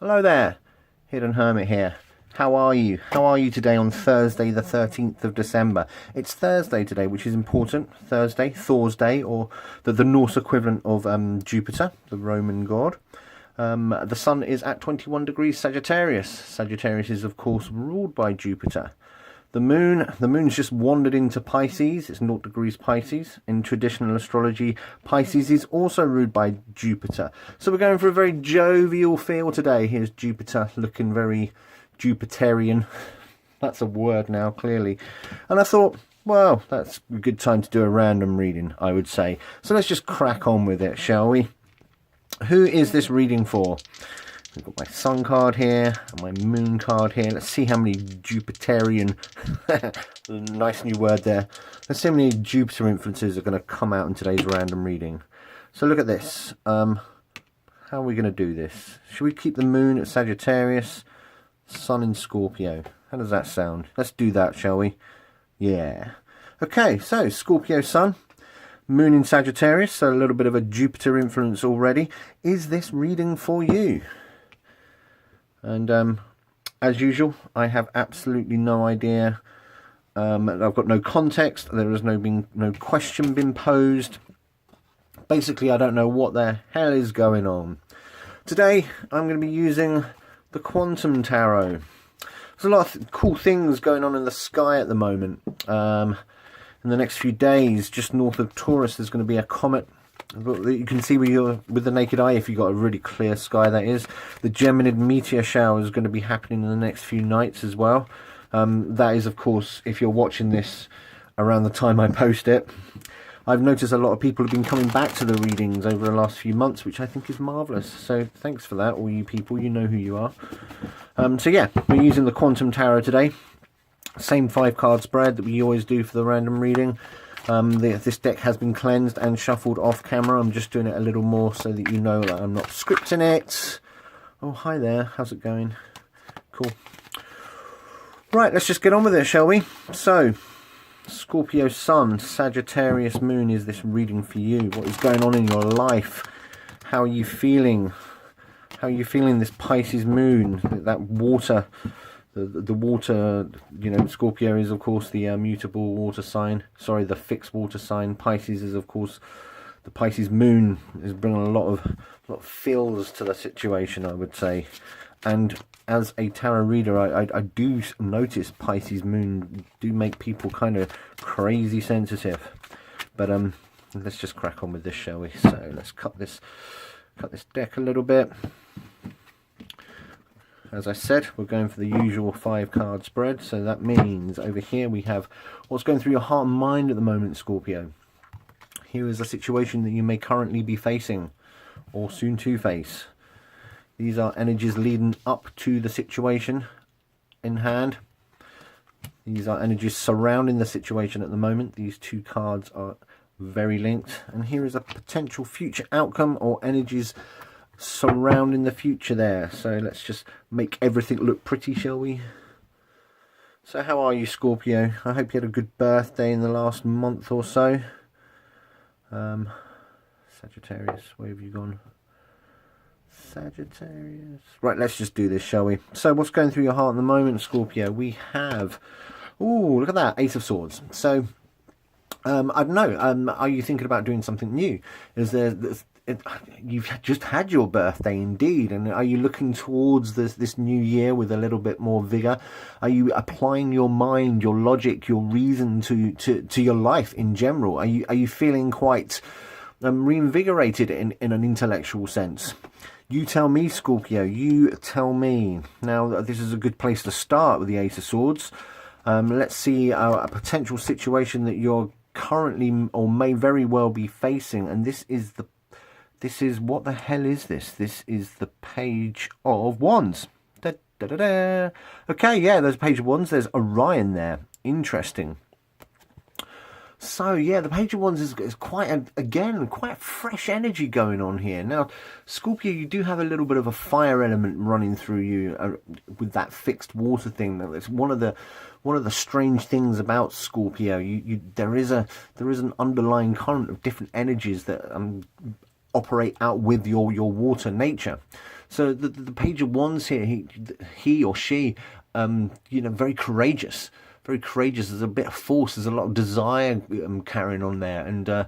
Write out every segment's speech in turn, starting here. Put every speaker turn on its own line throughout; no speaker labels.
Hello there, Hidden Hermit here. How are you? How are you today on Thursday the 13th of December? It's Thursday today, which is important. Thursday, Thor's Day, or the Norse equivalent of Jupiter, the Roman god. The sun is at 21 degrees Sagittarius. Sagittarius is, of course, ruled by Jupiter. The moon's just wandered into Pisces. It's 0 degrees Pisces. In traditional astrology, Pisces is also ruled by Jupiter. So we're going for a very jovial feel today. Here's Jupiter looking very Jupiterian. That's a word now, clearly. And I thought, well, that's a good time to do a random reading, I would say. So let's just crack on with it, shall we? Who is this reading for? I've got my sun card here and my moon card here. Let's see how many Jupiterian, nice new word there. Let's see how many Jupiter influences are going to come out in today's random reading. So look at this. How are we going to do this? Should we keep the moon at Sagittarius, sun in Scorpio? How does that sound? Let's do that, shall we? Yeah. Okay, so Scorpio Sun, moon in Sagittarius, so a little bit of a Jupiter influence already. Is this reading for you? And as usual, I have absolutely no idea. I've got no context. There has no question been posed. Basically, I don't know what the hell is going on. Today, I'm going to be using the Quantum Tarot. There's a lot of cool things going on in the sky at the moment. In the next few days, just north of Taurus, there's going to be a comet. You can see with the naked eye, if you've got a really clear sky, that is. The Geminid meteor shower is going to be happening in the next few nights as well. That is, of course, if you're watching this around the time I post it. I've noticed a lot of people have been coming back to the readings over the last few months, which I think is marvellous. So thanks for that, all you people. You know who you are. So yeah, we're using the Quantum Tarot today. Same 5-card spread that we always do for the random reading. This deck has been cleansed and shuffled off camera. I'm just doing it a little more so that you know that I'm not scripting it. Oh, hi there. How's it going? Cool. Right, let's just get on with it, shall we? So, Scorpio Sun, Sagittarius Moon, is this reading for you? What is going on in your life? How are you feeling? How are you feeling this Pisces Moon? That water... The water, you know, Scorpio is, of course, the mutable water sign. Sorry, the fixed water sign. Pisces is, of course, the Pisces moon is bringing a lot of feels to the situation, I would say. And as a tarot reader, I do notice Pisces moon do make people kind of crazy sensitive. But let's just crack on with this, shall we? So let's cut this deck a little bit. As I said, we're going for the usual 5-card spread, so that means over here we have what's going through your heart and mind at the moment, Scorpio. Here is a situation that you may currently be facing, or soon to face. These are energies leading up to the situation in hand. These are energies surrounding the situation at the moment. These two cards are very linked. And here is a potential future outcome or energies surrounding the future there. So let's just make everything look pretty, shall we? So how are you, Scorpio? I hope you had a good birthday in the last month or so. Sagittarius, where have you gone? Sagittarius. Right, let's just do this, shall we? So what's going through your heart at the moment, Scorpio? We have, oh, look at that, Ace of Swords. So I don't know, are you thinking about doing something new? You've just had your birthday, indeed, and are you looking towards this new year with a little bit more vigor? Are you applying your mind, your logic, your reason to your life in general? Are you feeling quite reinvigorated in an intellectual sense? You tell me, Scorpio. You tell me. Now, this is a good place to start with the Ace of Swords. Let's see a potential situation that you're currently or may very well be facing, and this is what the hell is this? This is the Page of Wands. Da, da, da, da. Okay, yeah, there's a Page of Wands. There's Orion there. Interesting. So, yeah, the Page of Wands is quite fresh energy going on here. Now, Scorpio, you do have a little bit of a fire element running through you with that fixed water thing. That's one of the strange things about Scorpio. There is an underlying current of different energies that operate out with your water nature. So the Page of Wands here, he or she, very courageous. Very courageous. There's a bit of force. There's a lot of desire carrying on there. And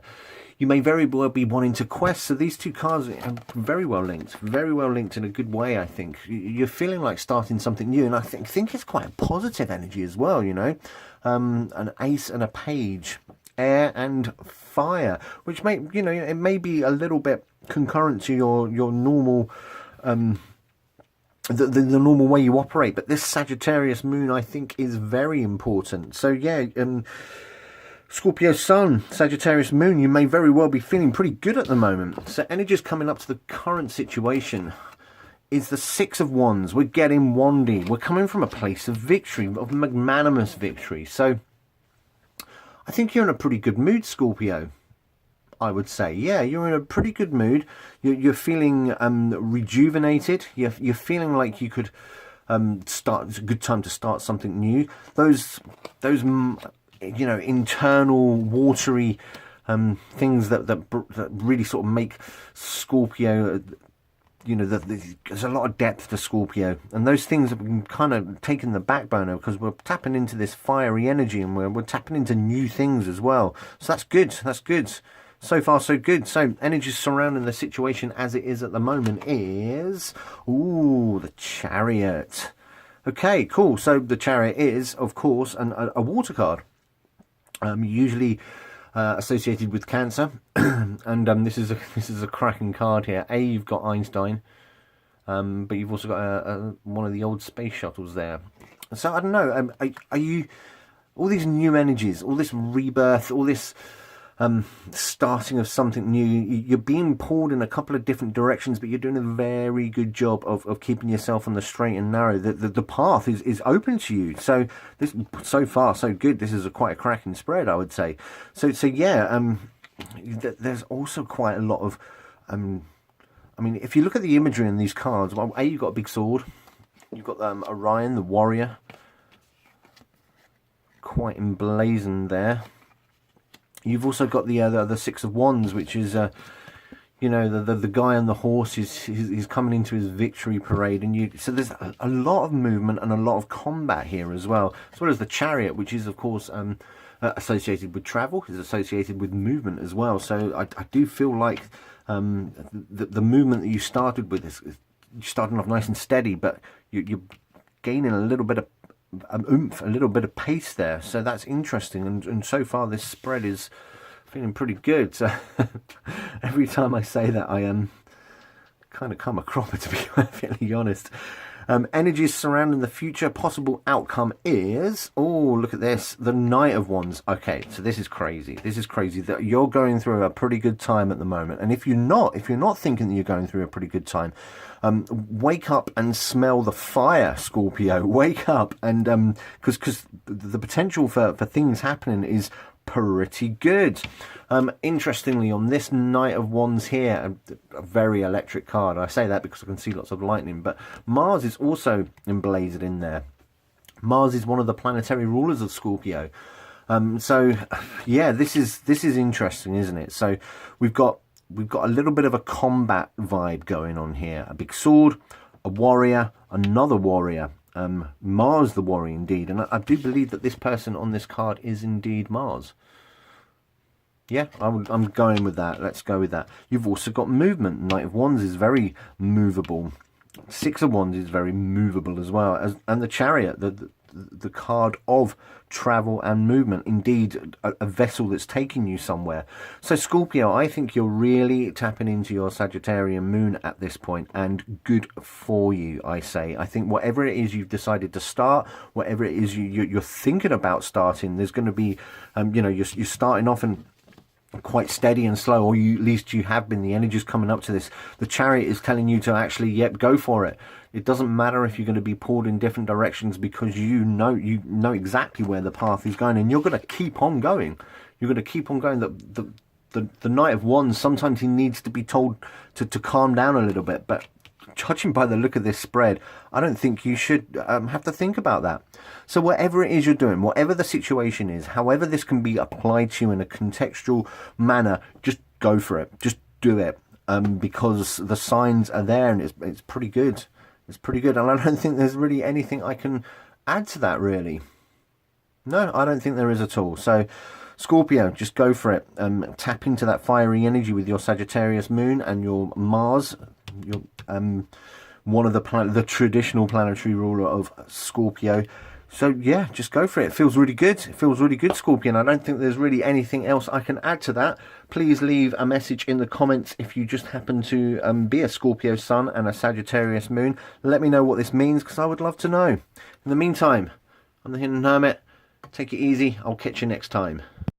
you may very well be wanting to quest. So these two cards are very well linked. Very well linked in a good way, I think. You're feeling like starting something new. And I think it's quite a positive energy as well, An ace and a page. Air and fire. Which may, it may be a little bit concurrent to your normal... The normal way you operate, but this Sagittarius Moon I think is very important. So yeah, Scorpio Sun, Sagittarius Moon, you may very well be feeling pretty good at the moment. So energies coming up to the current situation is the Six of Wands. We're getting wandy. We're coming from a place of victory, of magnanimous victory. So I think you're in a pretty good mood, Scorpio. I would say, yeah, you're in a pretty good mood. You're feeling rejuvenated. You're feeling like you could start. It's a good time to start something new. Those internal watery things that really sort of make Scorpio. There's a lot of depth to Scorpio, and those things have been kind of taken the back burner because we're tapping into this fiery energy, and we're tapping into new things as well. So that's good. That's good. So far, so good. So, energy surrounding the situation as it is at the moment is... Ooh, the Chariot. Okay, cool. So, the Chariot is, of course, a water card. Usually associated with Cancer. And this is a cracking card here. You've got Einstein. But you've also got one of the old space shuttles there. So, I don't know. Are you... All these new energies, all this rebirth, all this... starting of something new, you're being pulled in a couple of different directions, but you're doing a very good job of keeping yourself on the straight and narrow. The path is open to you. So this, so far so good. This is quite a cracking spread, I would say. So yeah, there's also quite a lot of if you look at the imagery in these cards, well, you've got a big sword, you've got Orion the warrior, quite emblazoned there. You've also got the Six of Wands, which is, the guy on the horse. He's coming into his victory parade, and so there's a lot of movement and a lot of combat here as well as the Chariot, which is of course associated with travel, is associated with movement as well. So I do feel like the movement that you started with is you're starting off nice and steady, but you're gaining a little bit of oomph, a little bit of pace there, so that's interesting, and so far this spread is feeling pretty good. So every time I say that, I kind of come a cropper, to be perfectly honest. Energies surrounding the future. Possible outcome is, oh, look at this, the Knight of Wands. Okay, so this is crazy. This is crazy that you're going through a pretty good time at the moment. And if you're not thinking that you're going through a pretty good time, wake up and smell the fire, Scorpio. Wake up, and because the potential for things happening is pretty good. Interestingly, on this Knight of Wands here, a very electric card. I say that because I can see lots of lightning, but Mars is also emblazoned in there. Mars is one of the planetary rulers of Scorpio. So yeah, this is interesting, isn't it? So we've got a little bit of a combat vibe going on here. A big sword, a warrior, another warrior. Mars the warrior indeed, and I do believe that this person on this card is indeed Mars. Yeah, I'm going with that. Let's go with that. You've also got movement. Knight of Wands is very movable. Six of Wands is very movable as well, and the Chariot, the card of travel and movement, indeed a vessel that's taking you somewhere. So Scorpio, I think you're really tapping into your Sagittarian Moon at this point, and good for you, I say. I think whatever it is you've decided to start, whatever it is you're thinking about starting, there's going to be you're starting off and quite steady and slow, or at least you have been. The energy's coming up to this. The Chariot is telling you to actually, yep, go for it. It doesn't matter if you're going to be pulled in different directions, because you know exactly where the path is going, and you're going to keep on going. You're going to keep on going. The Knight of Wands, sometimes he needs to be told to calm down a little bit, but judging by the look of this spread, I don't think you should have to think about that. So whatever it is you're doing, whatever the situation is, however this can be applied to you in a contextual manner, just go for it. Just do it. because the signs are there, and it's pretty good. It's pretty good, and I don't think there's really anything I can add to that, really. No, I don't think there is at all. So, Scorpio, just go for it. Tap into that fiery energy with your Sagittarius Moon and your Mars, your one of the traditional planetary ruler of Scorpio. So yeah, just go for it. It feels really good. It feels really good, Scorpion. I don't think there's really anything else I can add to that. Please leave a message in the comments if you just happen to be a Scorpio Sun and a Sagittarius Moon. Let me know what this means, because I would love to know. In the meantime, I'm the Hidden Hermit. Take it easy. I'll catch you next time.